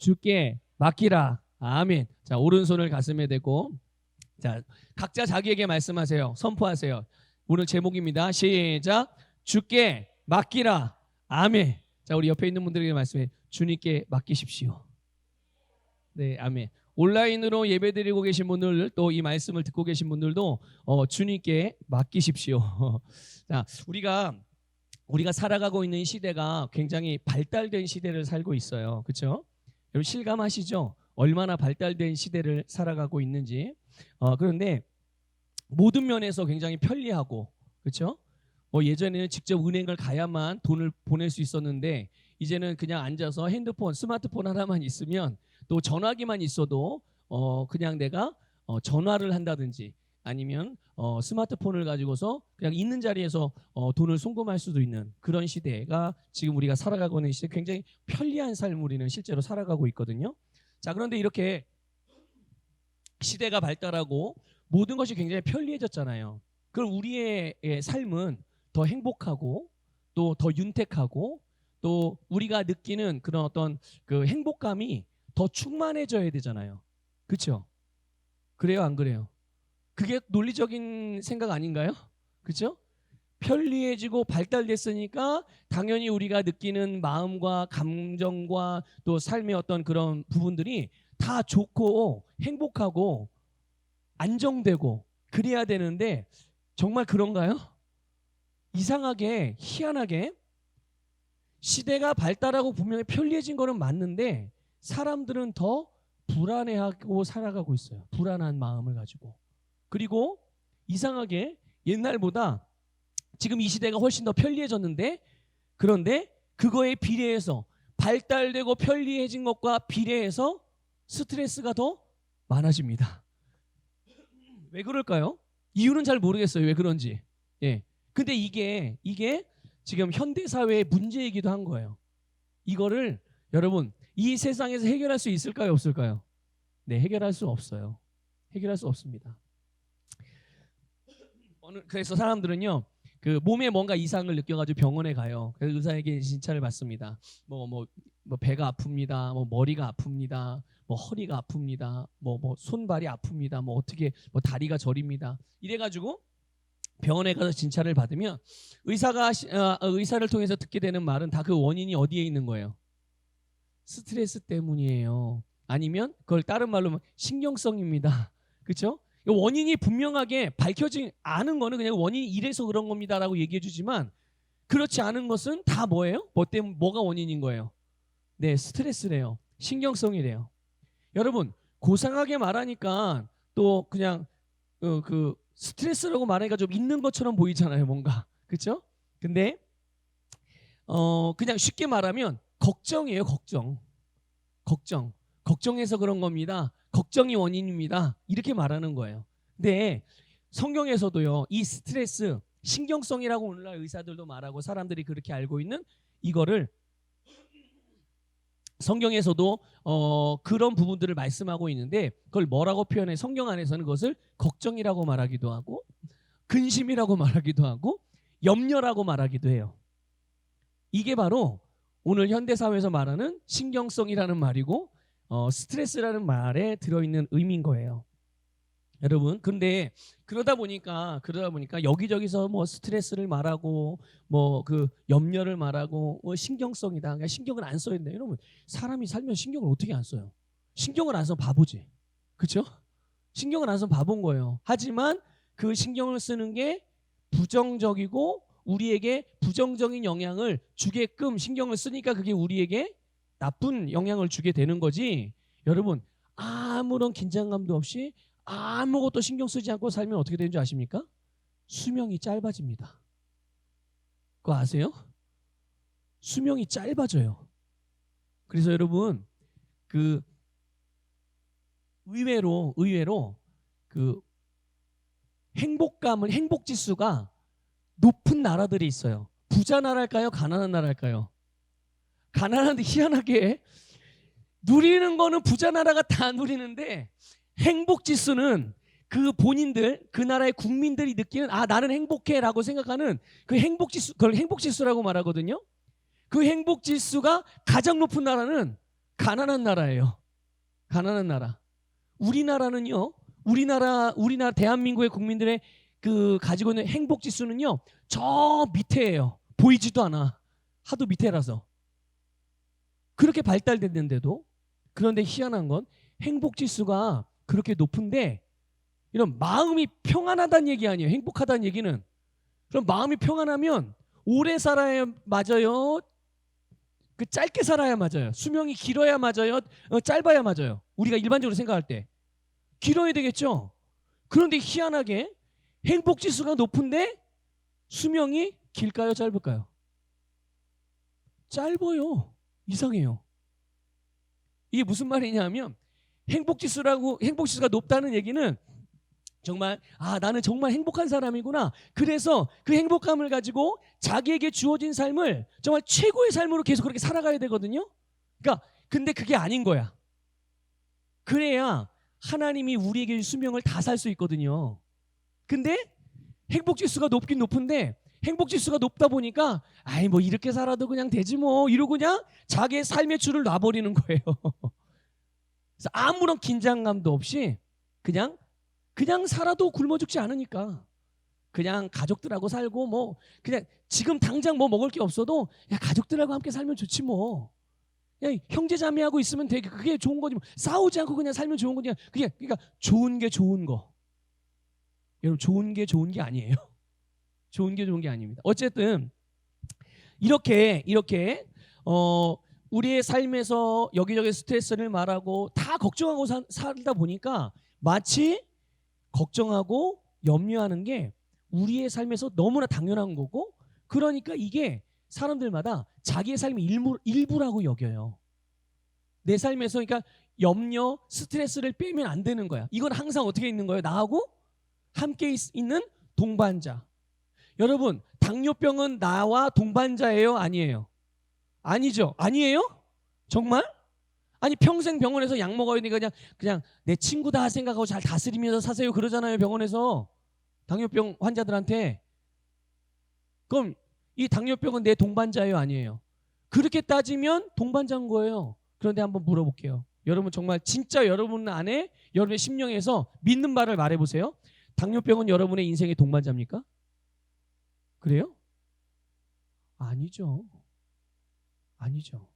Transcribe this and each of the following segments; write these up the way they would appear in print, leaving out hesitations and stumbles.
주께 맡기라. 아멘. 자, 오른손을 가슴에 대고 자, 각자 자기에게 말씀하세요. 선포하세요. 오늘 제목입니다. 시작. 주께 맡기라. 아멘. 자, 우리 옆에 있는 분들에게 말씀해. 주님께 맡기십시오. 네, 아멘. 온라인으로 예배드리고 계신 분들 또 이 말씀을 듣고 계신 분들도 주님께 맡기십시오. 자, 우리가 살아가고 있는 시대가 굉장히 발달된 시대를 살고 있어요. 그렇죠? 여러분 실감하시죠? 얼마나 발달된 시대를 살아가고 있는지. 그런데 모든 면에서 굉장히 편리하고, 그렇죠? 예전에는 직접 은행을 가야만 돈을 보낼 수 있었는데 이제는 그냥 앉아서 핸드폰, 스마트폰 하나만 있으면 또 전화기만 있어도 그냥 내가 전화를 한다든지 아니면 스마트폰을 가지고서 그냥 있는 자리에서 돈을 송금할 수도 있는 그런 시대가 지금 우리가 살아가고 있는 시대, 굉장히 편리한 삶을 우리는 실제로 살아가고 있거든요. 자, 그런데 이렇게 시대가 발달하고 모든 것이 굉장히 편리해졌잖아요. 그럼 우리의 삶은 더 행복하고 또 더 윤택하고 또 우리가 느끼는 그런 어떤 그 행복감이 더 충만해져야 되잖아요. 그렇죠? 그래요, 안 그래요? 그게 논리적인 생각 아닌가요? 그렇죠? 편리해지고 발달됐으니까 당연히 우리가 느끼는 마음과 감정과 또 삶의 어떤 그런 부분들이 다 좋고 행복하고 안정되고 그래야 되는데 정말 그런가요? 이상하게 희한하게 시대가 발달하고 분명히 편리해진 거는 맞는데 사람들은 더 불안해하고 살아가고 있어요. 불안한 마음을 가지고. 그리고 이상하게 옛날보다 지금 이 시대가 훨씬 더 편리해졌는데 그런데 그거에 비례해서 발달되고 편리해진 것과 비례해서 스트레스가 더 많아집니다. 왜 그럴까요? 이유는 잘 모르겠어요. 왜 그런지. 예. 근데 이게 지금 현대 사회의 문제이기도 한 거예요. 이거를 여러분 이 세상에서 해결할 수 있을까요? 없을까요? 네, 해결할 수 없어요. 해결할 수 없습니다. 그래서 사람들은요, 그 몸에 뭔가 이상을 느껴가지고 병원에 가요. 그래서 의사에게 진찰을 받습니다. 뭐 배가 아픕니다. 뭐 머리가 아픕니다. 뭐 허리가 아픕니다. 뭐 손발이 아픕니다. 뭐 어떻게 뭐 다리가 저립니다. 이래가지고 병원에 가서 진찰을 받으면 의사를 통해서 듣게 되는 말은 다 그 원인이 어디에 있는 거예요? 스트레스 때문이에요. 아니면 그걸 다른 말로 신경성입니다. 그렇죠? 원인이 분명하게 밝혀지지 않은 거는 그냥 원인이 이래서 그런 겁니다라고 얘기해 주지만 그렇지 않은 것은 다 뭐예요? 뭐가 원인인 거예요? 네, 스트레스래요. 신경성이래요. 여러분 고상하게 말하니까 또 그냥 그 스트레스라고 말하니까 좀 있는 것처럼 보이잖아요, 뭔가. 그렇죠? 근데 그냥 쉽게 말하면 걱정이에요, 걱정해서 그런 겁니다. 걱정이 원인입니다. 이렇게 말하는 거예요. 근데 성경에서도요, 이 스트레스, 신경성이라고 오늘날 의사들도 말하고 사람들이 그렇게 알고 있는 이거를 성경에서도 그런 부분들을 말씀하고 있는데 그걸 뭐라고 표현해? 성경 안에서는 그것을 걱정이라고 말하기도 하고 근심이라고 말하기도 하고 염려라고 말하기도 해요. 이게 바로 오늘 현대사회에서 말하는 신경성이라는 말이고 스트레스라는 말에 들어있는 의미인 거예요. 여러분, 근데 그러다 보니까 여기저기서 뭐 스트레스를 말하고 뭐 그 염려를 말하고 신경성이다. 그러니까 신경을 안 써야 된다. 여러분, 사람이 살면 신경을 어떻게 안 써요? 신경을 안 쓰면 바보지. 그렇죠? 신경을 안 쓰면 바본 거예요. 하지만 그 신경을 쓰는 게 부정적이고 우리에게 부정적인 영향을 주게끔 신경을 쓰니까 그게 우리에게 나쁜 영향을 주게 되는 거지. 여러분, 아무런 긴장감도 없이 아무것도 신경 쓰지 않고 살면 어떻게 되는 줄 아십니까? 수명이 짧아집니다. 그거 아세요? 수명이 짧아져요. 그래서 여러분 그 의외로 그 행복지수가 높은 나라들이 있어요. 부자 나라일까요? 가난한 나라일까요? 가난한데 희한하게 누리는 거는 부자 나라가 다 누리는데 행복지수는 그 나라의 국민들이 느끼는 나는 행복해라고 생각하는 그 행복지수, 그걸 행복지수라고 말하거든요. 그 행복지수가 가장 높은 나라는 가난한 나라예요. 가난한 나라. 우리나라는요. 우리나라 대한민국의 국민들의 그 가지고 있는 행복 지수는요. 저 밑에예요. 보이지도 않아. 하도 밑에라서. 그렇게 발달됐는데도 그런데 희한한 건 행복 지수가 그렇게 높은데 이런 마음이 평안하다는 얘기 아니에요. 행복하다는 얘기는. 그럼 마음이 평안하면 오래 살아야 맞아요. 그 짧게 살아야 맞아요. 수명이 길어야 맞아요. 짧아야 맞아요. 우리가 일반적으로 생각할 때 길어야 되겠죠. 그런데 희한하게 행복 지수가 높은데 수명이 길까요, 짧을까요? 짧아요. 이상해요. 이게 무슨 말이냐면 행복 지수가 높다는 얘기는 정말 나는 정말 행복한 사람이구나. 그래서 그 행복감을 가지고 자기에게 주어진 삶을 정말 최고의 삶으로 계속 그렇게 살아가야 되거든요. 그러니까 근데 그게 아닌 거야. 그래야 하나님이 우리에게 수명을 다 살 수 있거든요. 근데 행복지수가 높긴 높은데 행복지수가 높다 보니까 뭐 이렇게 살아도 그냥 되지 뭐 이러고 그냥 자기의 삶의 줄을 놔버리는 거예요. 그래서 아무런 긴장감도 없이 그냥 살아도 굶어 죽지 않으니까 그냥 가족들하고 살고 뭐 그냥 지금 당장 뭐 먹을 게 없어도 야 가족들하고 함께 살면 좋지 뭐. 야, 형제 자매하고 있으면 되게 그게 좋은 거지 뭐. 싸우지 않고 그냥 살면 좋은 거냐. 그러니까 좋은 게 좋은 거. 여러분 좋은 게 좋은 게 아니에요. 좋은 게 좋은 게 아닙니다. 어쨌든 이렇게 우리의 삶에서 여기저기 스트레스를 말하고 다 걱정하고 살다 보니까 마치 걱정하고 염려하는 게 우리의 삶에서 너무나 당연한 거고 그러니까 이게 사람들마다 자기의 삶의 일부라고 여겨요. 내 삶에서 그러니까 염려, 스트레스를 빼면 안 되는 거야. 이건 항상 어떻게 있는 거예요? 나하고 함께 있는 동반자. 여러분 당뇨병은 나와 동반자예요? 아니에요? 아니죠. 아니에요? 정말? 아니 평생 병원에서 약 먹어야 되니까 그냥 내 친구다 생각하고 잘 다스리면서 사세요 그러잖아요. 병원에서 당뇨병 환자들한테. 그럼 이 당뇨병은 내 동반자예요? 아니에요? 그렇게 따지면 동반자인 거예요. 그런데 한번 물어볼게요. 여러분 정말 진짜 여러분 안에 여러분의 심령에서 믿는 말을 말해보세요. 당뇨병은 여러분의 인생의 동반자입니까? 그래요? 아니죠. 아니죠.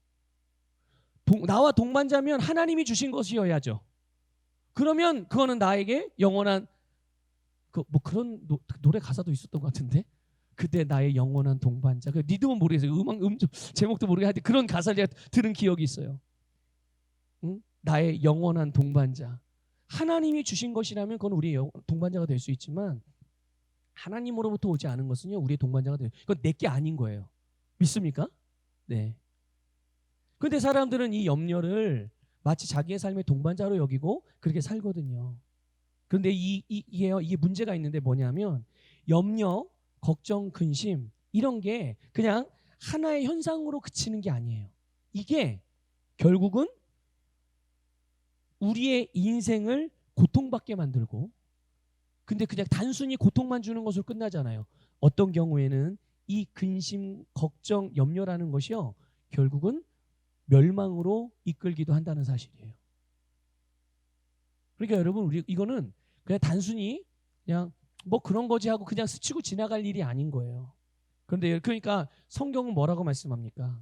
나와 동반자면 하나님이 주신 것이어야죠. 그러면 그거는 나에게 영원한 뭐 그런 노래 가사도 있었던 것 같은데 그때 나의 영원한 동반자. 그 리듬은 모르겠어요. 제목도 모르겠는데 그런 가사를 들은 기억이 있어요. 응? 나의 영원한 동반자. 하나님이 주신 것이라면 그건 우리의 동반자가 될 수 있지만 하나님으로부터 오지 않은 것은요 우리의 동반자가 돼요. 그건 내게 아닌 거예요. 믿습니까? 네. 근데 사람들은 이 염려를 마치 자기의 삶의 동반자로 여기고 그렇게 살거든요. 그런데 이게 문제가 있는데 뭐냐면 염려, 걱정, 근심 이런 게 그냥 하나의 현상으로 그치는 게 아니에요. 이게 결국은 우리의 인생을 고통받게 만들고 근데 그냥 단순히 고통만 주는 것으로 끝나잖아요. 어떤 경우에는 이 근심, 걱정, 염려라는 것이요 결국은 멸망으로 이끌기도 한다는 사실이에요. 그러니까 여러분 우리 이거는 그냥 단순히 그냥 뭐 그런 거지 하고 그냥 스치고 지나갈 일이 아닌 거예요. 그런데 그러니까 성경은 뭐라고 말씀합니까?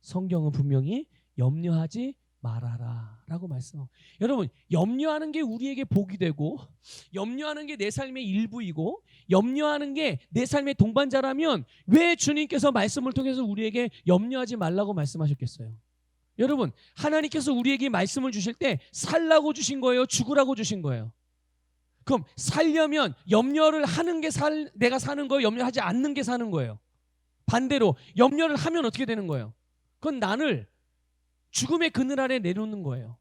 성경은 분명히 염려하지 말아라 라고 말씀하고 여러분 염려하는 게 우리에게 복이 되고 염려하는 게 내 삶의 일부이고 염려하는 게 내 삶의 동반자라면 왜 주님께서 말씀을 통해서 우리에게 염려하지 말라고 말씀하셨겠어요? 여러분 하나님께서 우리에게 말씀을 주실 때 살라고 주신 거예요? 죽으라고 주신 거예요? 그럼 살려면 염려를 하는 게 내가 사는 거예요? 염려하지 않는 게 사는 거예요? 반대로 염려를 하면 어떻게 되는 거예요? 그건 나를 죽음의 그늘 아래 내놓는 거예요.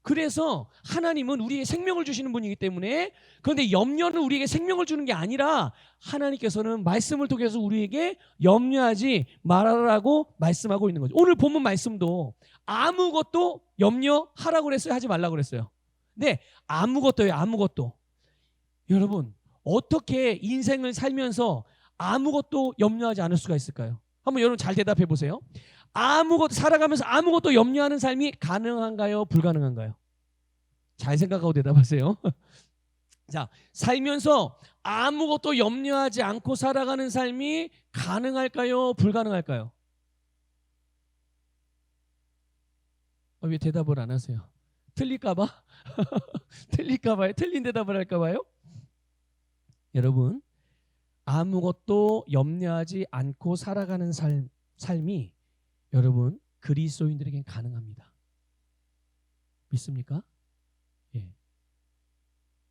그래서 하나님은 우리에게 생명을 주시는 분이기 때문에 그런데 염려는 우리에게 생명을 주는 게 아니라 하나님께서는 말씀을 통해서 우리에게 염려하지 말아라고 말씀하고 있는 거죠. 오늘 본문 말씀도 아무것도 염려하라고 그랬어요? 하지 말라고 그랬어요? 네, 아무것도예요. 아무것도. 여러분 어떻게 인생을 살면서 아무것도 염려하지 않을 수가 있을까요? 한번 여러분 잘 대답해 보세요. 아무것도 살아가면서 아무것도 염려하는 삶이 가능한가요? 불가능한가요? 잘 생각하고 대답하세요. 자, 살면서 아무것도 염려하지 않고 살아가는 삶이 가능할까요? 불가능할까요? 왜 대답을 안 하세요? 틀릴까봐? 틀릴까봐요? 틀린 대답을 할까봐요? 여러분, 아무것도 염려하지 않고 살아가는 삶이 여러분 그리스도인들에겐 가능합니다. 믿습니까? 예.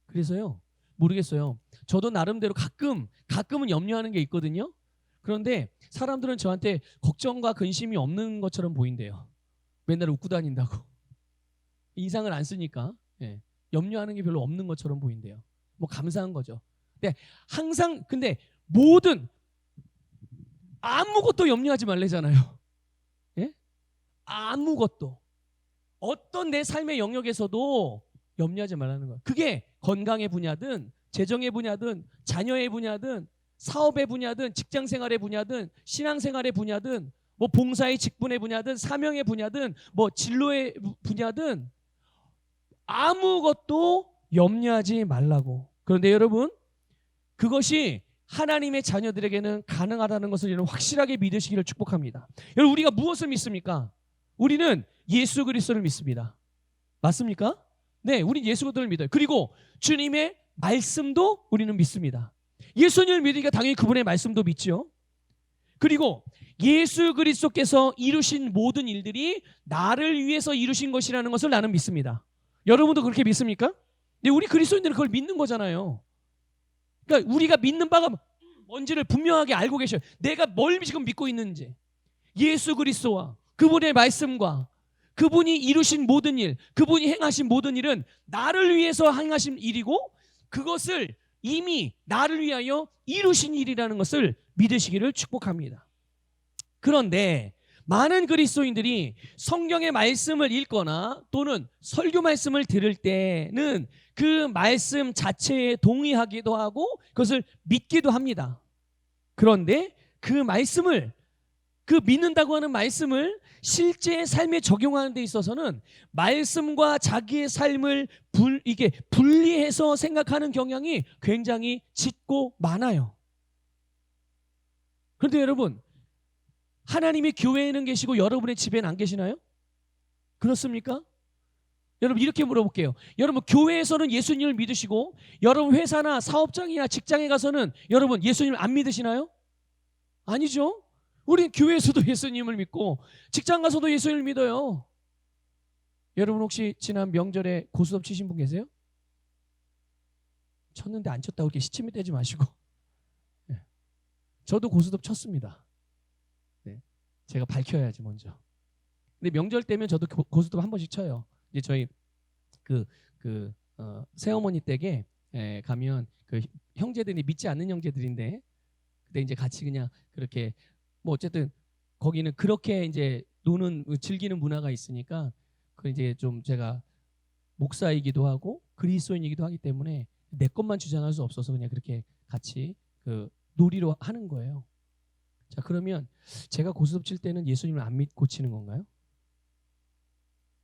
그래서요, 모르겠어요. 저도 나름대로 가끔은 염려하는 게 있거든요. 그런데 사람들은 저한테 걱정과 근심이 없는 것처럼 보인대요. 맨날 웃고 다닌다고. 인상을 안 쓰니까. 예. 염려하는 게 별로 없는 것처럼 보인대요. 뭐 감사한 거죠. 근데 아무것도 염려하지 말래잖아요. 예? 아무것도. 어떤 내 삶의 영역에서도 염려하지 말라는 거예요. 그게 건강의 분야든 재정의 분야든 자녀의 분야든 사업의 분야든 직장생활의 분야든 신앙생활의 분야든 뭐 봉사의 직분의 분야든 사명의 분야든 뭐 진로의 분야든 아무것도 염려하지 말라고. 그런데 여러분, 그것이 하나님의 자녀들에게는 가능하다는 것을 여러분 확실하게 믿으시기를 축복합니다. 여러분, 우리가 무엇을 믿습니까? 우리는 예수 그리스도를 믿습니다. 맞습니까? 네, 우리 예수 그리스도를 믿어요. 그리고 주님의 말씀도 우리는 믿습니다. 예수님을 믿으니까 당연히 그분의 말씀도 믿죠. 그리고 예수 그리스도께서 이루신 모든 일들이 나를 위해서 이루신 것이라는 것을 나는 믿습니다. 여러분도 그렇게 믿습니까? 네, 우리 그리스도인들은 그걸 믿는 거잖아요. 그러니까 우리가 믿는 바가 뭔지를 분명하게 알고 계셔요. 내가 뭘 지금 믿고 있는지. 예수 그리스도와 그분의 말씀과 그분이 이루신 모든 일, 그분이 행하신 모든 일은 나를 위해서 행하신 일이고 그것을 이미 나를 위하여 이루신 일이라는 것을 믿으시기를 축복합니다. 그런데 많은 그리스도인들이 성경의 말씀을 읽거나 또는 설교 말씀을 들을 때는 그 말씀 자체에 동의하기도 하고 그것을 믿기도 합니다. 그런데 그 믿는다고 하는 말씀을 실제 삶에 적용하는 데 있어서는 말씀과 자기의 삶을 이게 분리해서 생각하는 경향이 굉장히 짙고 많아요. 그런데 여러분, 하나님이 교회에는 계시고 여러분의 집에는 안 계시나요? 그렇습니까? 여러분, 이렇게 물어볼게요. 여러분, 교회에서는 예수님을 믿으시고 여러분 회사나 사업장이나 직장에 가서는 여러분 예수님을 안 믿으시나요? 아니죠. 우리는 교회에서도 예수님을 믿고 직장 가서도 예수님을 믿어요. 여러분, 혹시 지난 명절에 고스톱 치신 분 계세요? 쳤는데 안 쳤다고 이렇게 시침이 떼지 마시고. 네. 저도 고스톱 쳤습니다. 네. 제가 밝혀야지 먼저. 근데 명절 때면 저도 고스톱 한 번씩 쳐요. 이제 저희 새어머니 댁에 가면 그 형제들이 믿지 않는 형제들인데 그때 이제 같이 그냥 그렇게 뭐 어쨌든 거기는 그렇게 이제 노는 즐기는 문화가 있으니까 그 이제 좀 제가 목사이기도 하고 그리스도인이기도 하기 때문에 내 것만 주장할 수 없어서 그냥 그렇게 같이 그 놀이로 하는 거예요. 자, 그러면 제가 고스톱 칠 때는 예수님을 안 믿고 치는 건가요?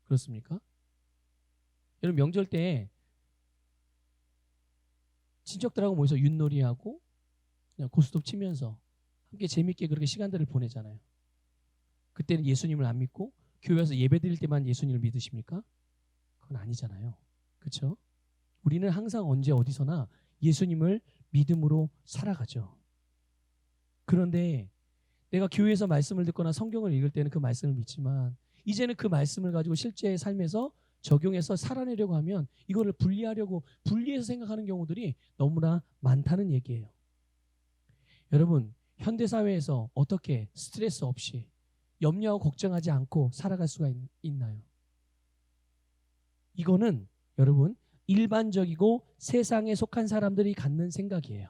그렇습니까? 여러분, 명절 때 친척들하고 모여서 윷놀이하고 그냥 고스톱 치면서 함께 재밌게 그렇게 시간들을 보내잖아요. 그때는 예수님을 안 믿고 교회에서 예배 드릴 때만 예수님을 믿으십니까? 그건 아니잖아요. 그렇죠? 우리는 항상 언제 어디서나 예수님을 믿음으로 살아가죠. 그런데 내가 교회에서 말씀을 듣거나 성경을 읽을 때는 그 말씀을 믿지만 이제는 그 말씀을 가지고 실제 삶에서 적용해서 살아내려고 하면 이거를 분리해서 생각하는 경우들이 너무나 많다는 얘기예요. 여러분, 현대사회에서 어떻게 스트레스 없이 염려하고 걱정하지 않고 살아갈 수가 있나요? 이거는 여러분 일반적이고 세상에 속한 사람들이 갖는 생각이에요.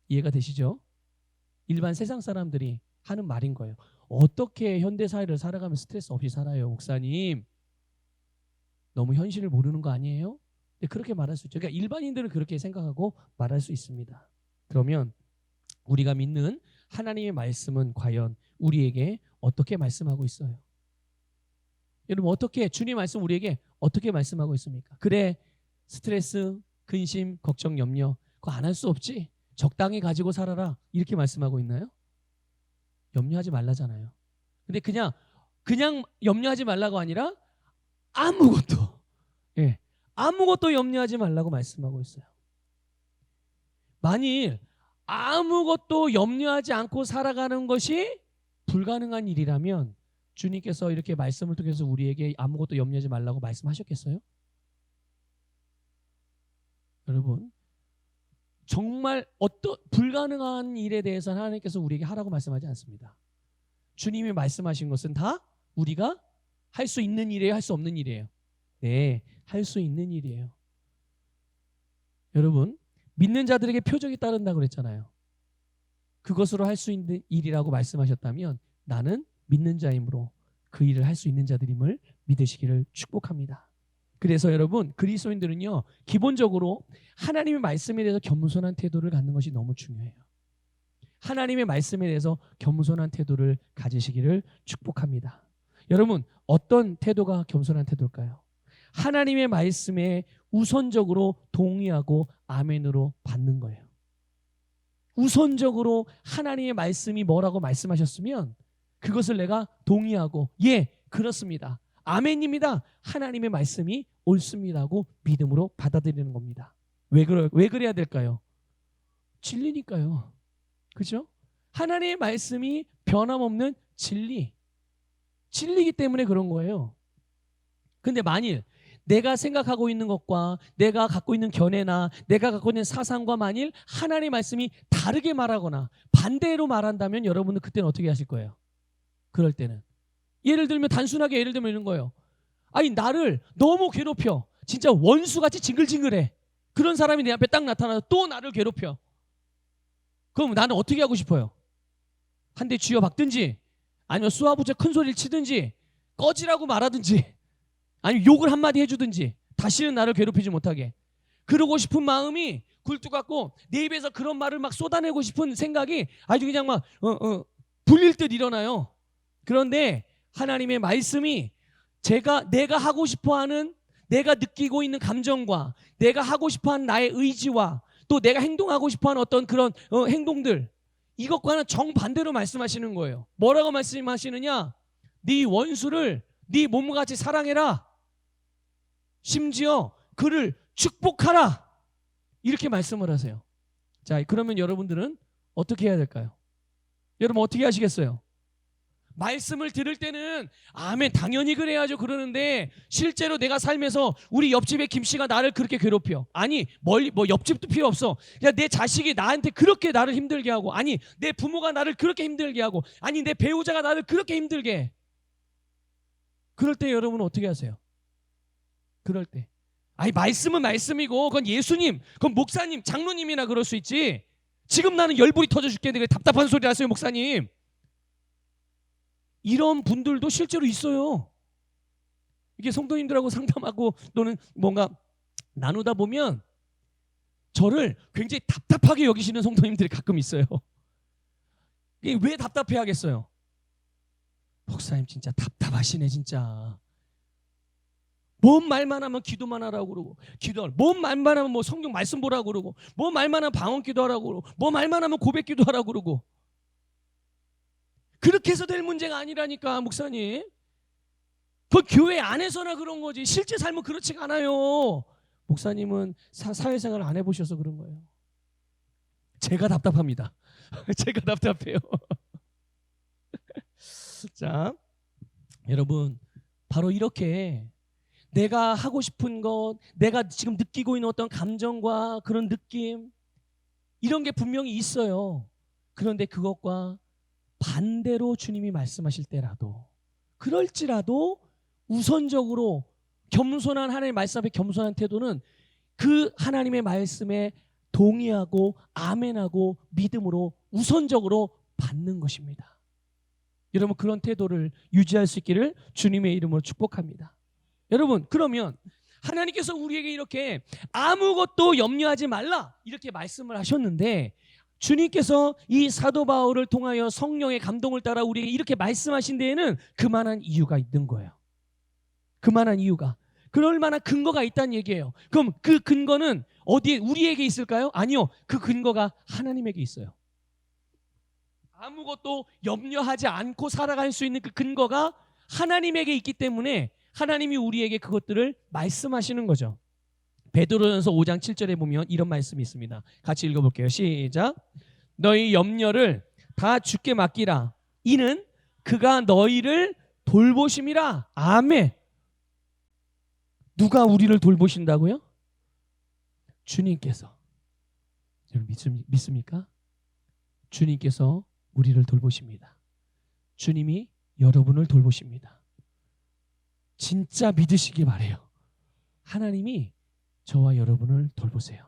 이해가 되시죠? 일반 세상 사람들이 하는 말인 거예요. 어떻게 현대사회를 살아가면 스트레스 없이 살아요, 목사님? 너무 현실을 모르는 거 아니에요? 근데 그렇게 말할 수 있죠. 그러니까 일반인들은 그렇게 생각하고 말할 수 있습니다. 그러면 우리가 믿는 하나님의 말씀은 과연 우리에게 어떻게 말씀하고 있어요? 여러분 어떻게 주님 말씀 우리에게 어떻게 말씀하고 있습니까? 그래 스트레스, 근심, 걱정, 염려 그거 안 할 수 없지. 적당히 가지고 살아라 이렇게 말씀하고 있나요? 염려하지 말라잖아요. 근데 그냥 염려하지 말라고 아니라 아무것도 아무것도 염려하지 말라고 말씀하고 있어요. 만일 아무것도 염려하지 않고 살아가는 것이 불가능한 일이라면 주님께서 이렇게 말씀을 통해서 우리에게 아무것도 염려하지 말라고 말씀하셨겠어요? 여러분 정말 어떤 불가능한 일에 대해서는 하나님께서 우리에게 하라고 말씀하지 않습니다. 주님이 말씀하신 것은 다 우리가 할 수 있는 일이에요? 할 수 없는 일이에요? 네, 할 수 있는 일이에요. 여러분 믿는 자들에게 표적이 따른다고 그랬잖아요. 그것으로 할 수 있는 일이라고 말씀하셨다면 나는 믿는 자이므로 그 일을 할 수 있는 자들임을 믿으시기를 축복합니다. 그래서 여러분 그리스도인들은요 기본적으로 하나님의 말씀에 대해서 겸손한 태도를 갖는 것이 너무 중요해요. 하나님의 말씀에 대해서 겸손한 태도를 가지시기를 축복합니다. 여러분 어떤 태도가 겸손한 태도일까요? 하나님의 말씀에 우선적으로 동의하고 아멘으로 받는 거예요. 우선적으로 하나님의 말씀이 뭐라고 말씀하셨으면 그것을 내가 동의하고 예 그렇습니다. 아멘입니다. 하나님의 말씀이 옳습니다 하고 믿음으로 받아들이는 겁니다. 왜 그래야 될까요? 진리니까요. 그렇죠? 하나님의 말씀이 변함없는 진리이기 때문에 그런 거예요. 근데 만일 내가 생각하고 있는 것과 내가 갖고 있는 견해나 내가 갖고 있는 사상과 만일 하나님의 말씀이 다르게 말하거나 반대로 말한다면 여러분은 그때는 어떻게 하실 거예요? 그럴 때는 예를 들면 단순하게 예를 들면 이런 거예요. 아니 나를 너무 괴롭혀. 진짜 원수같이 징글징글해. 그런 사람이 내 앞에 딱 나타나서 또 나를 괴롭혀. 그럼 나는 어떻게 하고 싶어요? 한 대 쥐어박든지 아니면 쏘아붙여 큰 소리를 치든지 꺼지라고 말하든지 아니면 욕을 한마디 해주든지 다시는 나를 괴롭히지 못하게 그러고 싶은 마음이 굴뚝 같고 내 입에서 그런 말을 막 쏟아내고 싶은 생각이 아주 그냥 막 불릴 듯 일어나요. 그런데 하나님의 말씀이 내가 하고 싶어하는 내가 느끼고 있는 감정과 내가 하고 싶어하는 나의 의지와 또 내가 행동하고 싶어하는 어떤 그런 행동들 이것과는 정반대로 말씀하시는 거예요. 뭐라고 말씀하시느냐? 네 원수를 네 몸과 같이 사랑해라. 심지어 그를 축복하라. 이렇게 말씀을 하세요. 자, 그러면 여러분들은 어떻게 해야 될까요? 여러분 어떻게 하시겠어요? 말씀을 들을 때는 아멘 당연히 그래야죠 그러는데 실제로 내가 살면서 우리 옆집의 김씨가 나를 그렇게 괴롭혀. 아니 옆집도 필요 없어. 야, 내 자식이 나한테 그렇게 나를 힘들게 하고 아니 내 부모가 나를 그렇게 힘들게 하고 아니 내 배우자가 나를 그렇게 힘들게 해. 그럴 때 여러분은 어떻게 하세요? 그럴 때 아니 말씀은 말씀이고 그건 예수님 그건 목사님 장로님이나 그럴 수 있지 지금 나는 열불이 터져 죽겠는데 답답한 소리 하세요 목사님. 이런 분들도 실제로 있어요. 이게 성도님들하고 상담하고 또는 뭔가 나누다 보면 저를 굉장히 답답하게 여기시는 성도님들이 가끔 있어요. 이게 왜 답답해 하겠어요? 목사님 진짜 답답하시네 진짜. 뭔 말만 하면 기도만 하라고 그러고 뭔 말만 하면 뭐 성경 말씀 보라고 그러고 뭔 말만 하면 방언 기도하라고 그러고 뭐 말만 하면 고백 기도하라고 그러고 그렇게 해서 될 문제가 아니라니까 목사님. 그 교회 안에서나 그런 거지 실제 삶은 그렇지가 않아요. 목사님은 사회생활을 안 해보셔서 그런 거예요. 제가 답답합니다. 제가 답답해요. 자, 여러분 바로 이렇게 내가 하고 싶은 것 내가 지금 느끼고 있는 어떤 감정과 그런 느낌 이런 게 분명히 있어요. 그런데 그것과 반대로 주님이 말씀하실 때라도 그럴지라도 우선적으로 겸손한 하나님의 말씀 앞에 겸손한 태도는 그 하나님의 말씀에 동의하고 아멘하고 믿음으로 우선적으로 받는 것입니다. 여러분 그런 태도를 유지할 수 있기를 주님의 이름으로 축복합니다. 여러분 그러면 하나님께서 우리에게 이렇게 아무것도 염려하지 말라 이렇게 말씀을 하셨는데 주님께서 이 사도 바울을 통하여 성령의 감동을 따라 우리에게 이렇게 말씀하신 데에는 그만한 이유가 있는 거예요. 그만한 이유가. 그럴 만한 근거가 있다는 얘기예요. 그럼 그 근거는 어디에 우리에게 있을까요? 아니요. 그 근거가 하나님에게 있어요. 아무것도 염려하지 않고 살아갈 수 있는 그 근거가 하나님에게 있기 때문에 하나님이 우리에게 그것들을 말씀하시는 거죠. 베드로전서 5장 7절에 보면 이런 말씀이 있습니다. 같이 읽어볼게요. 시작. 너희 염려를 다 주께 맡기라. 이는 그가 너희를 돌보심이라. 아멘. 누가 우리를 돌보신다고요? 주님께서. 믿습니까? 주님께서 우리를 돌보십니다. 주님이 여러분을 돌보십니다. 진짜 믿으시기 바래요. 하나님이 저와 여러분을 돌보세요.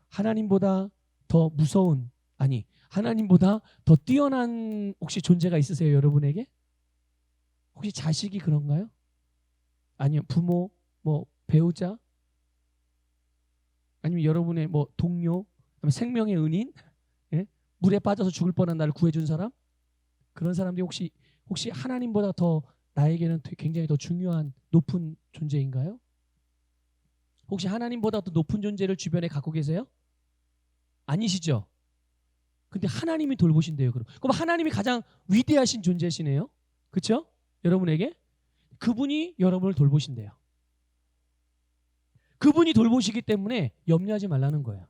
하나님보다 더 무서운, 아니 하나님보다 더 뛰어난 혹시 존재가 있으세요, 여러분에게? 혹시 자식이 그런가요? 아니요, 부모, 뭐 배우자, 아니면 여러분의 뭐 동료, 생명의 은인, 예? 물에 빠져서 죽을 뻔한 나를 구해준 사람, 그런 사람들이 혹시 하나님보다 더 나에게는 굉장히 더 중요한 높은 존재인가요? 혹시 하나님보다 더 높은 존재를 주변에 갖고 계세요? 아니시죠? 근데 하나님이 돌보신대요. 그럼 하나님이 가장 위대하신 존재시네요. 그렇죠? 여러분에게 그분이 여러분을 돌보신대요. 그분이 돌보시기 때문에 염려하지 말라는 거예요.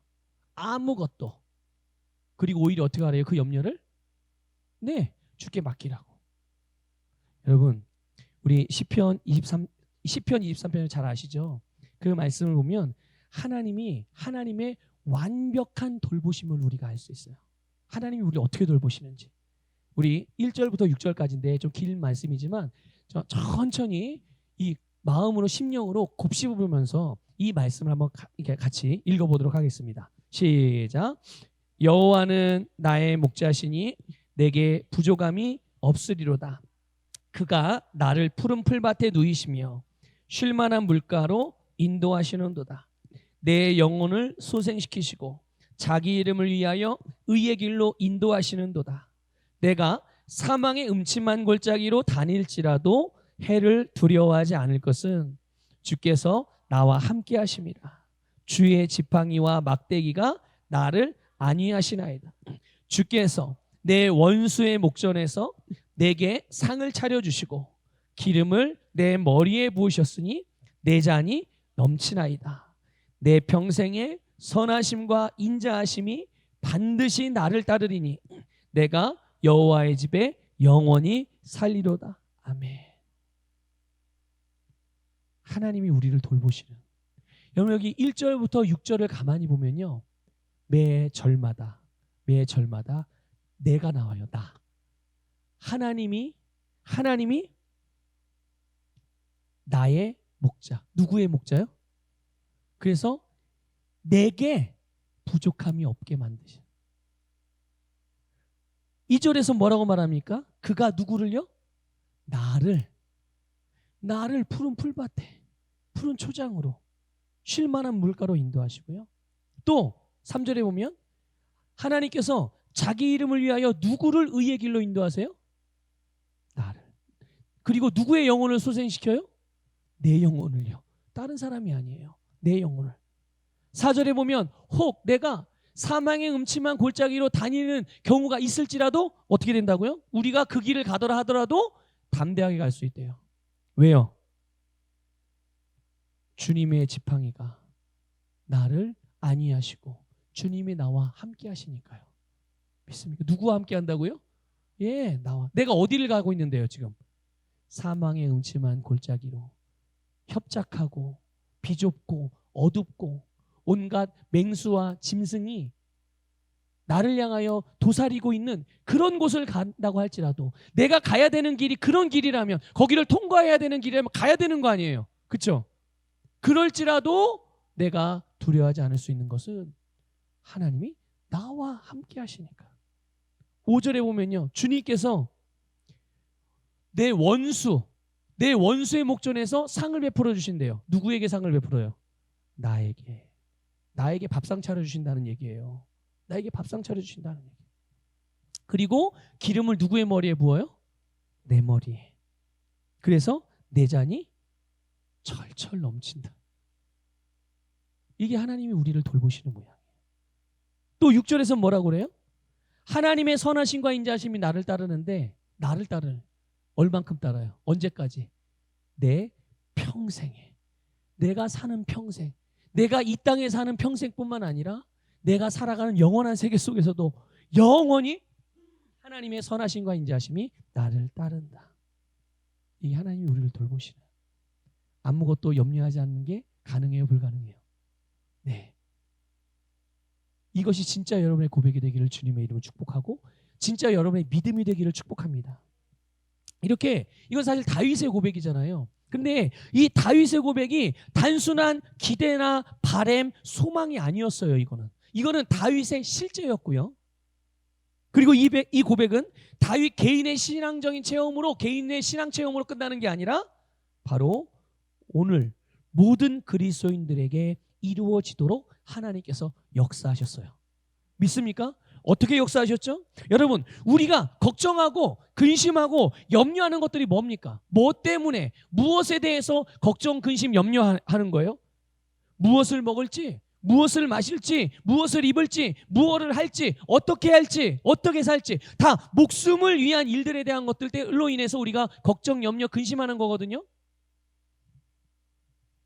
아무것도. 그리고 오히려 어떻게 하래요? 그 염려를? 네, 주께 맡기라고. 여러분, 우리 시편 23편을 잘 아시죠? 그 말씀을 보면 하나님의 완벽한 돌보심을 우리가 알 수 있어요. 하나님이 우리를 어떻게 돌보시는지. 우리 1절부터 6절까지인데 좀 긴 말씀이지만 천천히 이 마음으로 심령으로 곱씹어보면서 이 말씀을 한번 같이 읽어보도록 하겠습니다. 시작. 여호와는 나의 목자시니 내게 부족함이 없으리로다. 그가 나를 푸른 풀밭에 누이시며 쉴만한 물가로 인도하시는도다. 내 영혼을 소생시키시고 자기 이름을 위하여 의의 길로 인도하시는도다. 내가 사망의 음침한 골짜기로 다닐지라도 해를 두려워하지 않을 것은 주께서 나와 함께 하심이라. 주의 지팡이와 막대기가 나를 안위하시나이다. 주께서 내 원수의 목전에서 내게 상을 차려주시고 기름을 내 머리에 부으셨으니 내 잔이 넘치나이다. 내 평생의 선하심과 인자하심이 반드시 나를 따르리니 내가 여호와의 집에 영원히 살리로다. 아멘. 하나님이 우리를 돌보시는. 여러분 여기 1절부터 6절을 가만히 보면요. 매 절마다 내가 나와요. 나. 하나님이 나의 목자. 누구의 목자요? 그래서 내게 부족함이 없게 만드셔. 2절에서 뭐라고 말합니까? 그가 누구를요? 나를 푸른 풀밭에 푸른 초장으로 쉴만한 물가로 인도하시고요. 또 3절에 보면 하나님께서 자기 이름을 위하여 누구를 의의 길로 인도하세요? 나를. 그리고 누구의 영혼을 소생시켜요? 내 영혼을요. 다른 사람이 아니에요. 내 영혼을. 4절에 보면 혹 내가 사망의 음침한 골짜기로 다니는 경우가 있을지라도 어떻게 된다고요? 우리가 그 길을 가더라 하더라도 담대하게 갈 수 있대요. 왜요? 주님의 지팡이가 나를 안위하시고 주님이 나와 함께 하시니까요. 믿습니까? 누구와 함께 한다고요? 예, 나와. 내가 어디를 가고 있는데요, 지금? 사망의 음침한 골짜기로 협착하고 비좁고 어둡고 온갖 맹수와 짐승이 나를 향하여 도사리고 있는 그런 곳을 간다고 할지라도 내가 가야 되는 길이 그런 길이라면 거기를 통과해야 되는 길이라면 가야 되는 거 아니에요. 그렇죠? 그럴지라도 내가 두려워하지 않을 수 있는 것은 하나님이 나와 함께 하시니까. 5절에 보면요. 주님께서 내 원수의 목전에서 상을 베풀어 주신대요. 누구에게 상을 베풀어요? 나에게 밥상 차려주신다는 얘기예요. 나에게 밥상 차려주신다는 얘기. 그리고 기름을 누구의 머리에 부어요? 내 머리에. 그래서 내 잔이 철철 넘친다. 이게 하나님이 우리를 돌보시는 모양이에요. 또 6절에서 뭐라고 그래요? 하나님의 선하심과 인자하심이 나를 따르는데, 나를 따르는 얼만큼 따라요? 언제까지? 내 평생에. 내가 사는 평생, 내가 이 땅에 사는 평생뿐만 아니라 내가 살아가는 영원한 세계 속에서도 영원히 하나님의 선하심과 인자하심이 나를 따른다. 이게 하나님이 우리를 돌보시는, 아무것도 염려하지 않는 게 가능해요, 불가능해요? 네. 이것이 진짜 여러분의 고백이 되기를 주님의 이름으로 축복하고, 진짜 여러분의 믿음이 되기를 축복합니다. 이렇게, 이건 사실 다윗의 고백이잖아요. 근데 이 다윗의 고백이 단순한 기대나 바램, 소망이 아니었어요. 이거는 다윗의 실제였고요. 그리고 이 고백은 다윗 개인의 신앙적인 체험으로, 개인의 신앙 체험으로 끝나는 게 아니라 바로 오늘 모든 그리스도인들에게 이루어지도록 하나님께서 역사하셨어요. 믿습니까? 어떻게 역사하셨죠? 여러분, 우리가 걱정하고 근심하고 염려하는 것들이 뭡니까? 뭐 때문에, 무엇에 대해서 걱정, 근심, 염려하는 거예요? 무엇을 먹을지, 무엇을 마실지, 무엇을 입을지, 무엇을 할지, 어떻게 할지, 어떻게 살지, 다 목숨을 위한 일들에 대한 것들로 인해서 우리가 걱정, 염려, 근심하는 거거든요.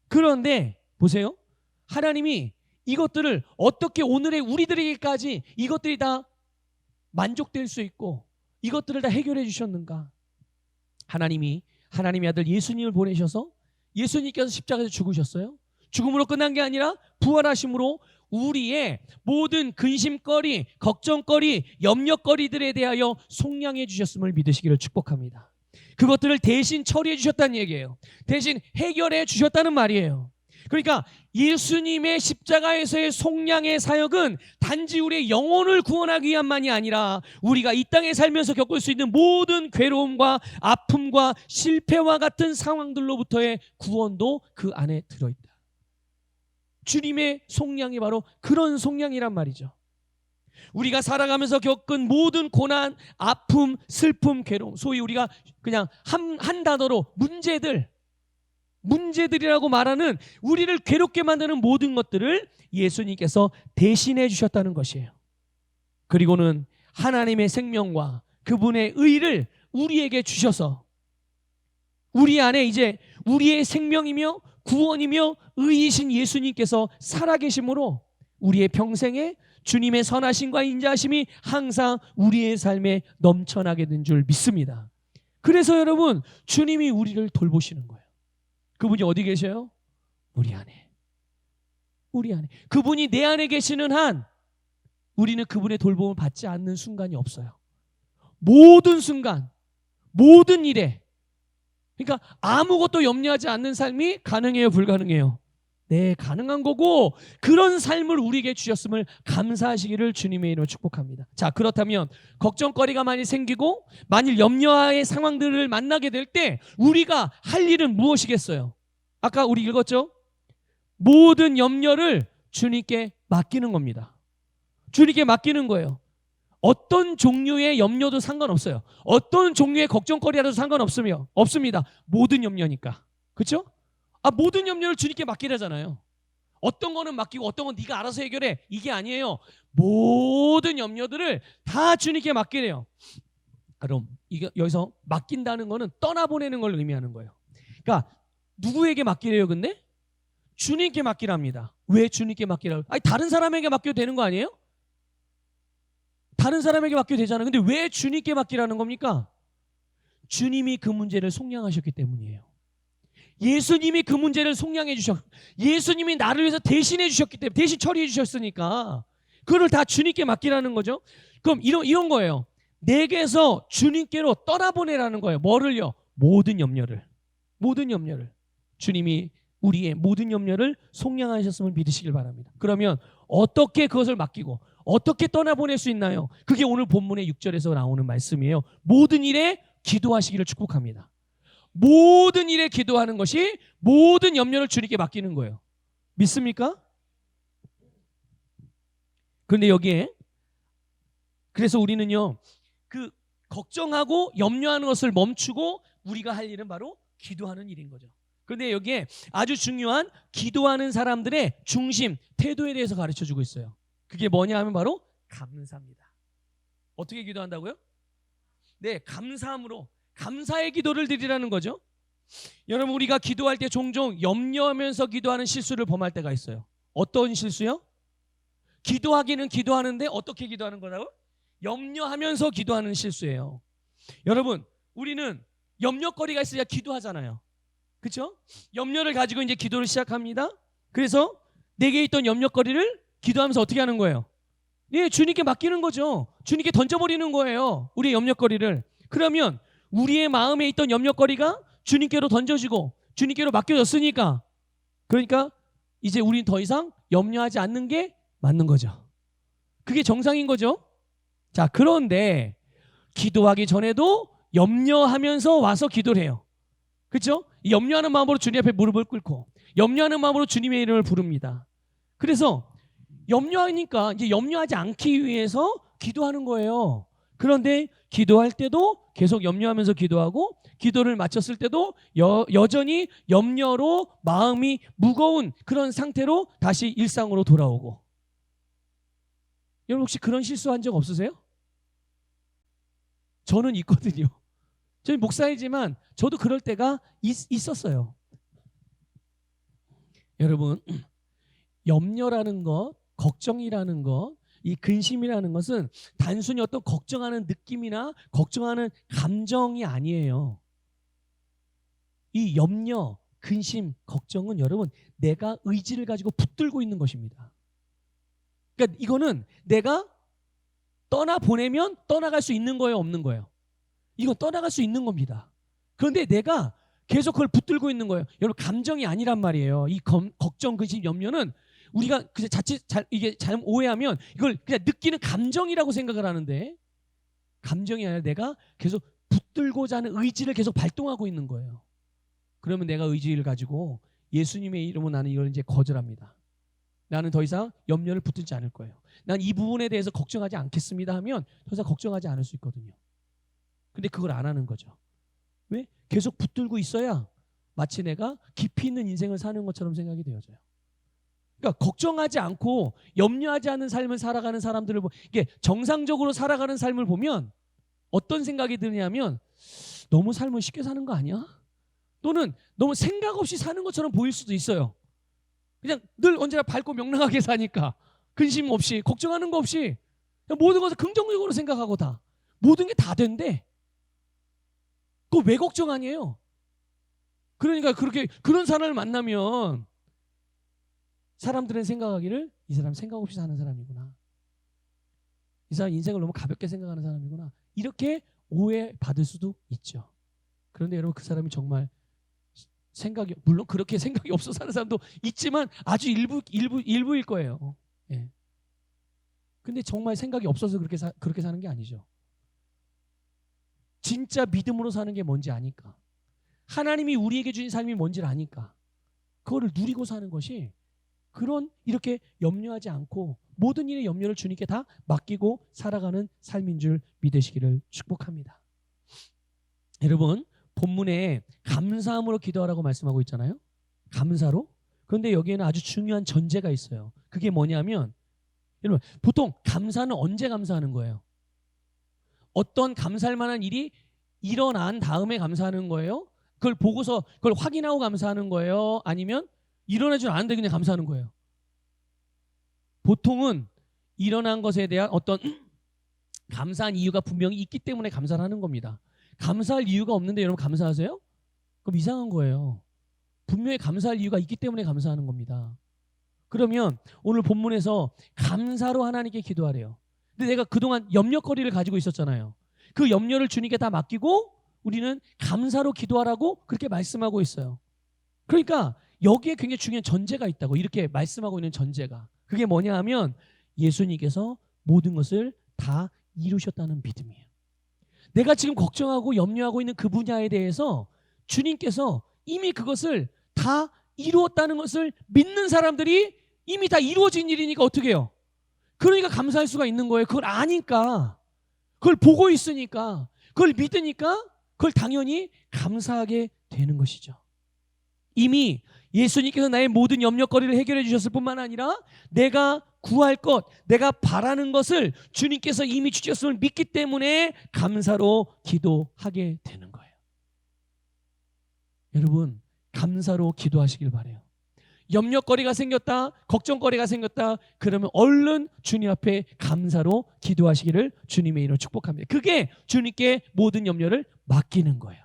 그런데 보세요. 하나님이 이것들을 어떻게 오늘의 우리들에게까지 이것들이 다 만족될 수 있고 이것들을 다 해결해 주셨는가? 하나님이 하나님의 아들 예수님을 보내셔서 예수님께서 십자가에서 죽으셨어요. 죽음으로 끝난 게 아니라 부활하심으로 우리의 모든 근심거리, 걱정거리, 염려거리들에 대하여 속량해 주셨음을 믿으시기를 축복합니다. 그것들을 대신 처리해 주셨다는 얘기예요. 대신 해결해 주셨다는 말이에요. 그러니까 예수님의 십자가에서의 속량의 사역은 단지 우리의 영혼을 구원하기 위함만이 아니라 우리가 이 땅에 살면서 겪을 수 있는 모든 괴로움과 아픔과 실패와 같은 상황들로부터의 구원도 그 안에 들어있다. 주님의 속량이 바로 그런 속량이란 말이죠. 우리가 살아가면서 겪은 모든 고난, 아픔, 슬픔, 괴로움, 소위 우리가 그냥 한 단어로 문제들이라고 말하는 우리를 괴롭게 만드는 모든 것들을 예수님께서 대신해 주셨다는 것이에요. 그리고는 하나님의 생명과 그분의 의를 우리에게 주셔서 우리 안에 이제 우리의 생명이며 구원이며 의이신 예수님께서 살아계심으로 우리의 평생에 주님의 선하심과 인자하심이 항상 우리의 삶에 넘쳐나게 된 줄 믿습니다. 그래서 여러분, 주님이 우리를 돌보시는 거예요. 그분이 어디 계셔요? 우리 안에. 우리 안에. 그분이 내 안에 계시는 한 우리는 그분의 돌봄을 받지 않는 순간이 없어요. 모든 순간, 모든 일에. 그러니까 아무것도 염려하지 않는 삶이 가능해요, 불가능해요? 네, 가능한 거고, 그런 삶을 우리에게 주셨음을 감사하시기를 주님의 이름으로 축복합니다. 자, 그렇다면 걱정거리가 많이 생기고 만일 염려의 상황들을 만나게 될 때 우리가 할 일은 무엇이겠어요? 아까 우리 읽었죠? 모든 염려를 주님께 맡기는 겁니다. 주님께 맡기는 거예요. 어떤 종류의 염려도 상관없어요. 어떤 종류의 걱정거리라도 없습니다. 모든 염려니까. 그렇죠? 모든 염려를 주님께 맡기라잖아요. 어떤 거는 맡기고 어떤 건 네가 알아서 해결해. 이게 아니에요. 모든 염려들을 다 주님께 맡기래요. 그럼 여기서 맡긴다는 거는 떠나보내는 걸 의미하는 거예요. 그러니까 누구에게 맡기래요? 근데 주님께 맡기랍니다. 왜 주님께 맡기라고? 다른 사람에게 맡겨도 되는 거 아니에요? 다른 사람에게 맡겨도 되잖아요. 근데 왜 주님께 맡기라는 겁니까? 주님이 그 문제를 속량하셨기 때문이에요. 예수님이 그 문제를 속량해 예수님이 나를 위해서 대신해 주셨기 때문에, 대신 처리해 주셨으니까 그걸 다 주님께 맡기라는 거죠. 그럼 이런 거예요. 내게서 주님께로 떠나보내라는 거예요. 뭐를요? 모든 염려를. 주님이 우리의 모든 염려를 속량하셨음을 믿으시길 바랍니다. 그러면 어떻게 그것을 맡기고 어떻게 떠나보낼 수 있나요? 그게 오늘 본문의 6절에서 나오는 말씀이에요. 모든 일에 기도하시기를 축복합니다. 모든 일에 기도하는 것이 모든 염려를 주님께 맡기는 거예요. 믿습니까? 그런데 여기에 그래서 우리는요, 그 걱정하고 염려하는 것을 멈추고 우리가 할 일은 바로 기도하는 일인 거죠. 그런데 여기에 아주 중요한 기도하는 사람들의 중심, 태도에 대해서 가르쳐 주고 있어요. 그게 뭐냐 하면 바로 감사입니다. 어떻게 기도한다고요? 네, 감사함으로, 감사의 기도를 드리라는 거죠. 여러분, 우리가 기도할 때 종종 염려하면서 기도하는 실수를 범할 때가 있어요. 어떤 실수요? 기도하기는 기도하는데 어떻게 기도하는 거라고? 염려하면서 기도하는 실수예요. 여러분, 우리는 염려거리가 있어야 기도하잖아요. 그렇죠? 염려를 가지고 이제 기도를 시작합니다. 그래서 내게 있던 염려거리를 기도하면서 어떻게 하는 거예요? 네, 주님께 맡기는 거죠. 주님께 던져버리는 거예요, 우리의 염려거리를. 그러면 우리의 마음에 있던 염려거리가 주님께로 던져지고 주님께로 맡겨졌으니까, 그러니까 이제 우리는 더 이상 염려하지 않는 게 맞는 거죠. 그게 정상인 거죠. 자, 그런데 기도하기 전에도 염려하면서 와서 기도를 해요. 그렇죠? 염려하는 마음으로 주님 앞에 무릎을 꿇고 염려하는 마음으로 주님의 이름을 부릅니다. 그래서 염려하니까 이제 염려하지 않기 위해서 기도하는 거예요. 그런데 기도할 때도 계속 염려하면서 기도하고, 기도를 마쳤을 때도 여전히 염려로 마음이 무거운 그런 상태로 다시 일상으로 돌아오고. 여러분, 혹시 그런 실수한 적 없으세요? 저는 있거든요. 저희 목사이지만 저도 그럴 때가 있었어요. 여러분, 염려라는 것, 걱정이라는 것, 이 근심이라는 것은 단순히 어떤 걱정하는 느낌이나 걱정하는 감정이 아니에요. 이 염려, 근심, 걱정은 여러분, 내가 의지를 가지고 붙들고 있는 것입니다. 그러니까 이거는 내가 떠나보내면 떠나갈 수 있는 거예요, 없는 거예요? 이건 떠나갈 수 있는 겁니다. 그런데 내가 계속 그걸 붙들고 있는 거예요. 여러분, 감정이 아니란 말이에요. 이 걱정, 근심, 염려는 우리가 이게 잘못 오해하면 이걸 그냥 느끼는 감정이라고 생각을 하는데, 감정이 아니라 내가 계속 붙들고자 하는 의지를 계속 발동하고 있는 거예요. 그러면 내가 의지를 가지고 예수님의 이름으로 나는 이걸 이제 거절합니다. 나는 더 이상 염려를 붙들지 않을 거예요. 난 이 부분에 대해서 걱정하지 않겠습니다 하면 더 이상 걱정하지 않을 수 있거든요. 근데 그걸 안 하는 거죠. 왜? 계속 붙들고 있어야 마치 내가 깊이 있는 인생을 사는 것처럼 생각이 되어져요. 그러니까 걱정하지 않고 염려하지 않는 삶을 살아가는 사람들을 이게 정상적으로 살아가는 삶을 보면 어떤 생각이 드냐면, 너무 삶을 쉽게 사는 거 아니야? 또는 너무 생각 없이 사는 것처럼 보일 수도 있어요. 그냥 늘 언제나 밝고 명랑하게 사니까, 근심 없이, 걱정하는 거 없이 모든 것을 긍정적으로 생각하고 다 모든 게 다 된대. 그거 왜 걱정 아니에요? 그러니까 그렇게 그런 사람을 만나면 사람들은 생각하기를, 이 사람 생각 없이 사는 사람이구나, 이 사람 인생을 너무 가볍게 생각하는 사람이구나, 이렇게 오해받을 수도 있죠. 그런데 여러분, 그 사람이 정말 생각이, 물론 그렇게 생각이 없어 사는 사람도 있지만 아주 일부일 거예요. 예. 근데 정말 생각이 없어서 그렇게 사는 게 아니죠. 진짜 믿음으로 사는 게 뭔지 아니까, 하나님이 우리에게 주신 삶이 뭔지를 아니까 그거를 누리고 사는 것이, 그런 이렇게 염려하지 않고 모든 일의 염려를 주님께 다 맡기고 살아가는 삶인 줄 믿으시기를 축복합니다. 여러분, 본문에 감사함으로 기도하라고 말씀하고 있잖아요. 감사로. 그런데 여기에는 아주 중요한 전제가 있어요. 그게 뭐냐면, 여러분, 보통 감사는 언제 감사하는 거예요? 어떤 감사할 만한 일이 일어난 다음에 감사하는 거예요? 그걸 보고서 그걸 확인하고 감사하는 거예요? 아니면 일어나지 않았는데 그냥 감사하는 거예요? 보통은 일어난 것에 대한 어떤 감사한 이유가 분명히 있기 때문에 감사를 하는 겁니다. 감사할 이유가 없는데 여러분 감사하세요? 그럼 이상한 거예요. 분명히 감사할 이유가 있기 때문에 감사하는 겁니다. 그러면 오늘 본문에서 감사로 하나님께 기도하래요. 근데 내가 그동안 염려거리를 가지고 있었잖아요. 그 염려를 주님께 다 맡기고 우리는 감사로 기도하라고 그렇게 말씀하고 있어요. 그러니까 여기에 굉장히 중요한 전제가 있다고, 이렇게 말씀하고 있는 전제가. 그게 뭐냐 하면, 예수님께서 모든 것을 다 이루셨다는 믿음이에요. 내가 지금 걱정하고 염려하고 있는 그 분야에 대해서 주님께서 이미 그것을 다 이루었다는 것을 믿는 사람들이 이미 다 이루어진 일이니까 어떻게 해요? 그러니까 감사할 수가 있는 거예요. 그걸 아니까. 그걸 보고 있으니까, 그걸 믿으니까 그걸 당연히 감사하게 되는 것이죠. 이미 예수님께서 나의 모든 염려거리를 해결해 주셨을 뿐만 아니라 내가 구할 것, 내가 바라는 것을 주님께서 이미 주셨음을 믿기 때문에 감사로 기도하게 되는 거예요. 여러분, 감사로 기도하시길 바라요. 염려거리가 생겼다, 걱정거리가 생겼다, 그러면 얼른 주님 앞에 감사로 기도하시기를 주님의 이름으로 축복합니다. 그게 주님께 모든 염려를 맡기는 거예요.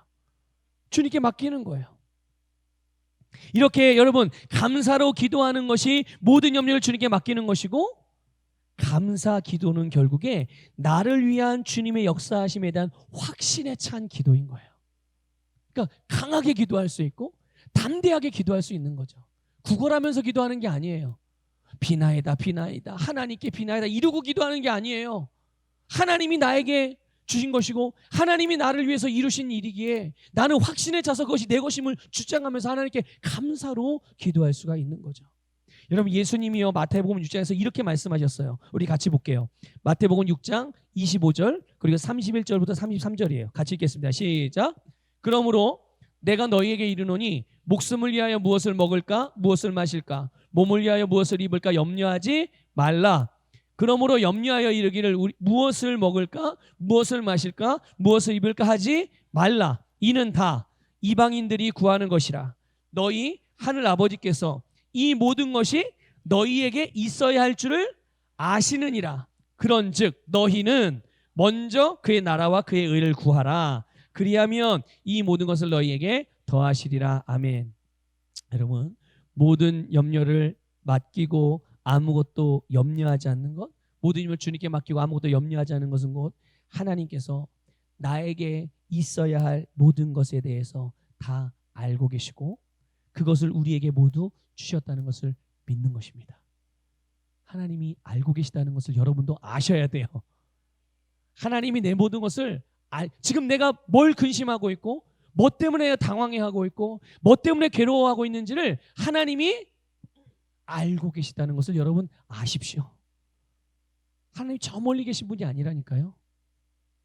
주님께 맡기는 거예요. 이렇게 여러분, 감사로 기도하는 것이 모든 염려를 주님께 맡기는 것이고, 감사 기도는 결국에 나를 위한 주님의 역사하심에 대한 확신에 찬 기도인 거예요. 그러니까 강하게 기도할 수 있고 담대하게 기도할 수 있는 거죠. 구걸하면서 기도하는 게 아니에요. 비나이다 비나이다, 하나님께 비나이다 이러고 기도하는 게 아니에요. 하나님이 나에게 주신 것이고 하나님이 나를 위해서 이루신 일이기에 나는 확신에 차서 그것이 내 것임을 주장하면서 하나님께 감사로 기도할 수가 있는 거죠. 여러분, 예수님이요 마태복음 6장에서 이렇게 말씀하셨어요. 우리 같이 볼게요. 마태복음 6장 25절 그리고 31절부터 33절이에요. 같이 읽겠습니다. 시작. 그러므로 내가 너희에게 이르노니 목숨을 위하여 무엇을 먹을까 무엇을 마실까 몸을 위하여 무엇을 입을까 염려하지 말라. 그러므로 염려하여 이르기를 무엇을 먹을까 무엇을 마실까 무엇을 입을까 하지 말라. 이는 다 이방인들이 구하는 것이라. 너희 하늘 아버지께서 이 모든 것이 너희에게 있어야 할 줄을 아시느니라. 그런즉 너희는 먼저 그의 나라와 그의 의를 구하라. 그리하면 이 모든 것을 너희에게 더하시리라. 아멘. 여러분, 모든 염려를 맡기고 아무것도 염려하지 않는 것, 모든 힘을 주님께 맡기고 아무것도 염려하지 않는 것은 곧 하나님께서 나에게 있어야 할 모든 것에 대해서 다 알고 계시고 그것을 우리에게 모두 주셨다는 것을 믿는 것입니다. 하나님이 알고 계시다는 것을 여러분도 아셔야 돼요. 하나님이 내 모든 것을 지금 내가 뭘 근심하고 있고 뭐 때문에 당황해하고 있고 뭐 때문에 괴로워하고 있는지를 하나님이 알고 계시다는 것을 여러분 아십시오. 하나님이 저 멀리 계신 분이 아니라니까요.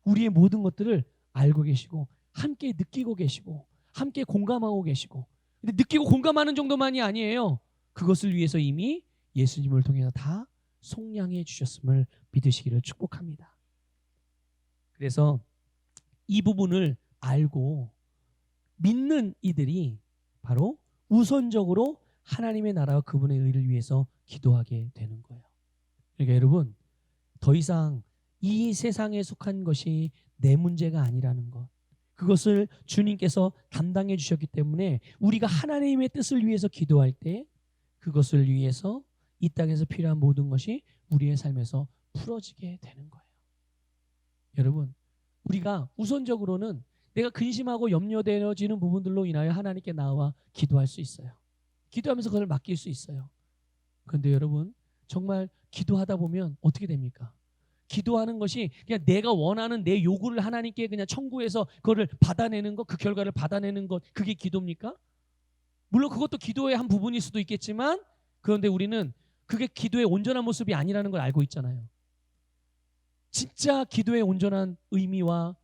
우리의 모든 것들을 알고 계시고 함께 느끼고 계시고 함께 공감하고 계시고, 근데 느끼고 공감하는 정도만이 아니에요. 그것을 위해서 이미 예수님을 통해서 다 속량해 주셨음을 믿으시기를 축복합니다. 그래서 이 부분을 알고 믿는 이들이 바로 우선적으로 하나님의 나라와 그분의 의를 위해서 기도하게 되는 거예요. 그러니까 여러분, 더 이상 이 세상에 속한 것이 내 문제가 아니라는 것, 그것을 주님께서 담당해 주셨기 때문에 우리가 하나님의 뜻을 위해서 기도할 때 그것을 위해서 이 땅에서 필요한 모든 것이 우리의 삶에서 풀어지게 되는 거예요. 여러분, 우리가 우선적으로는 내가 근심하고 염려되어지는 부분들로 인하여 하나님께 나와 기도할 수 있어요. 기도하면서 그걸 맡길 수 있어요. 그런데 여러분, 정말 기도하다 보면 어떻게 됩니까? 기도하는 것이 그냥 내가 원하는 내 요구를 하나님께 그냥 청구해서 그거를 받아내는 것, 그 결과를 받아내는 것, 그게 기도입니까? 물론 그것도 기도의 한 부분일 수도 있겠지만, 그런데 우리는 그게 기도의 온전한 모습이 아니라는 걸 알고 있잖아요. 진짜 기도의 온전한 의미와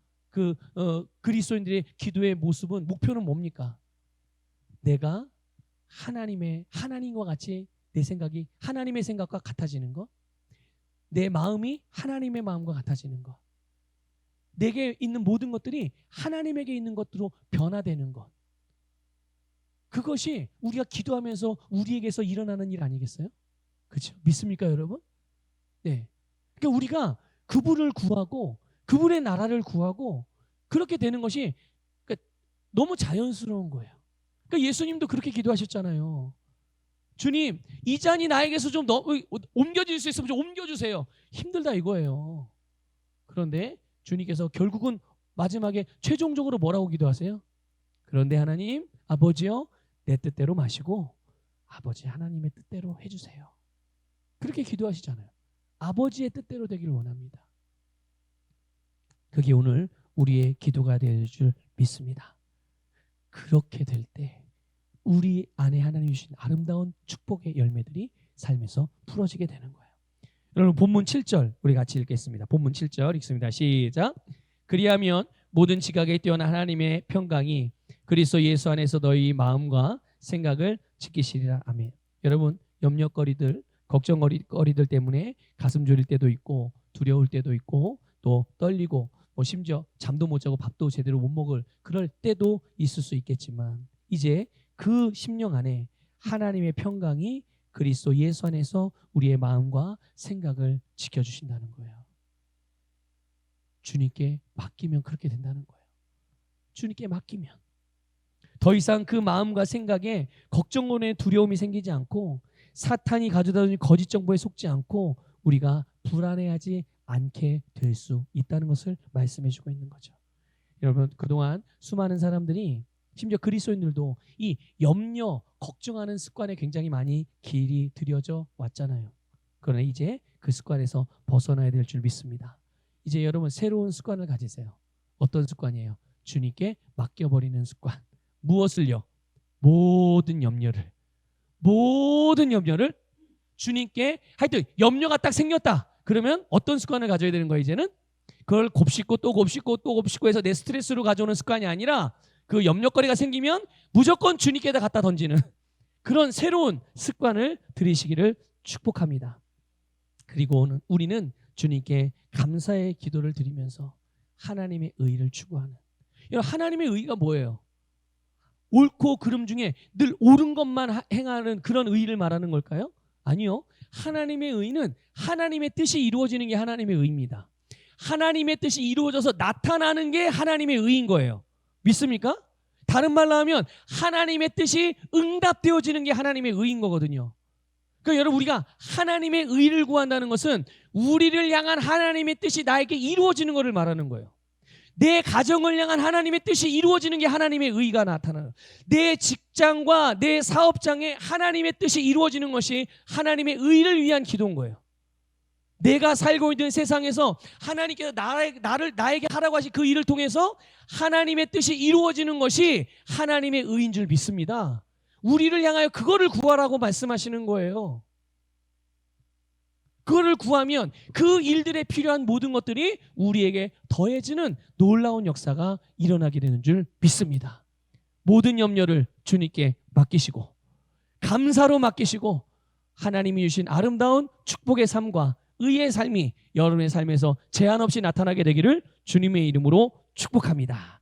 그리스도인들의 기도의 모습은, 목표는 뭡니까? 내가 하나님과 같이 내 생각이 하나님의 생각과 같아지는 것, 내 마음이 하나님의 마음과 같아지는 것, 내게 있는 모든 것들이 하나님에게 있는 것으로 변화되는 것, 그것이 우리가 기도하면서 우리에게서 일어나는 일 아니겠어요? 그렇죠? 믿습니까, 여러분? 네. 그러니까 우리가 그분을 구하고 그분의 나라를 구하고 그렇게 되는 것이 그러니까 너무 자연스러운 거예요. 그러니까 예수님도 그렇게 기도하셨잖아요. 주님, 이 잔이 나에게서 좀 옮겨질 수 있으면 좀 옮겨주세요. 힘들다 이거예요. 그런데 주님께서 결국은 마지막에 최종적으로 뭐라고 기도하세요? 그런데 하나님, 아버지여, 내 뜻대로 마시고 아버지 하나님의 뜻대로 해주세요. 그렇게 기도하시잖아요. 아버지의 뜻대로 되기를 원합니다. 그게 오늘 우리의 기도가 될 줄 믿습니다. 그렇게 될 때 우리 안에 하나님 주신 아름다운 축복의 열매들이 삶에서 풀어지게 되는 거예요. 여러분 본문 7절 우리 같이 읽겠습니다. 본문 7절 읽습니다. 시작. 그리하면 모든 지각에 뛰어난 하나님의 평강이 그리스도 예수 안에서 너희 마음과 생각을 지키시리라. 아멘. 여러분 염려거리들 걱정거리들 때문에 가슴 졸일 때도 있고 두려울 때도 있고 또 떨리고 심지어 잠도 못 자고 밥도 제대로 못 먹을 그럴 때도 있을 수 있겠지만 이제 그 심령 안에 하나님의 평강이 그리스도 예수 안에서 우리의 마음과 생각을 지켜주신다는 거예요. 주님께 맡기면 그렇게 된다는 거예요. 주님께 맡기면 더 이상 그 마음과 생각에 걱정거리에 두려움이 생기지 않고 사탄이 가져다 준 거짓 정보에 속지 않고 우리가 불안해하지 않게 될 수 있다는 것을 말씀해 주고 있는 거죠. 여러분 그동안 수많은 사람들이 심지어 그리스도인들도 이 염려, 걱정하는 습관에 굉장히 많이 길이 들여져 왔잖아요. 그러나 이제 그 습관에서 벗어나야 될 줄 믿습니다. 이제 여러분 새로운 습관을 가지세요. 어떤 습관이에요? 주님께 맡겨버리는 습관. 무엇을요? 모든 염려를 주님께 하여튼 염려가 딱 생겼다. 그러면 어떤 습관을 가져야 되는 거예요? 이제는 그걸 곱씹고 또 곱씹고 또 곱씹고 해서 내 스트레스로 가져오는 습관이 아니라 그 염려거리가 생기면 무조건 주님께다 갖다 던지는 그런 새로운 습관을 들이시기를 축복합니다. 그리고 우리는 주님께 감사의 기도를 드리면서 하나님의 의를 추구하는, 여러분 하나님의 의가 뭐예요? 옳고 그름 중에 늘 옳은 것만 행하는 그런 의를 말하는 걸까요? 아니요. 하나님의 의는 하나님의 뜻이 이루어지는 게 하나님의 의입니다. 하나님의 뜻이 이루어져서 나타나는 게 하나님의 의인 거예요. 믿습니까? 다른 말로 하면 하나님의 뜻이 응답되어지는 게 하나님의 의인 거거든요. 그러니까 여러분 우리가 하나님의 의를 구한다는 것은 우리를 향한 하나님의 뜻이 나에게 이루어지는 것을 말하는 거예요. 내 가정을 향한 하나님의 뜻이 이루어지는 게 하나님의 의가 나타나요. 내 직장과 내 사업장에 하나님의 뜻이 이루어지는 것이 하나님의 의를 위한 기도인 거예요. 내가 살고 있는 세상에서 하나님께서 나에게 하라고 하신 그 일을 통해서 하나님의 뜻이 이루어지는 것이 하나님의 의인 줄 믿습니다. 우리를 향하여 그거를 구하라고 말씀하시는 거예요. 그거를 구하면 그 일들에 필요한 모든 것들이 우리에게 더해지는 놀라운 역사가 일어나게 되는 줄 믿습니다. 모든 염려를 주님께 맡기시고 감사로 맡기시고 하나님이 주신 아름다운 축복의 삶과 의의 삶이 여러분의 삶에서 제한 없이 나타나게 되기를 주님의 이름으로 축복합니다.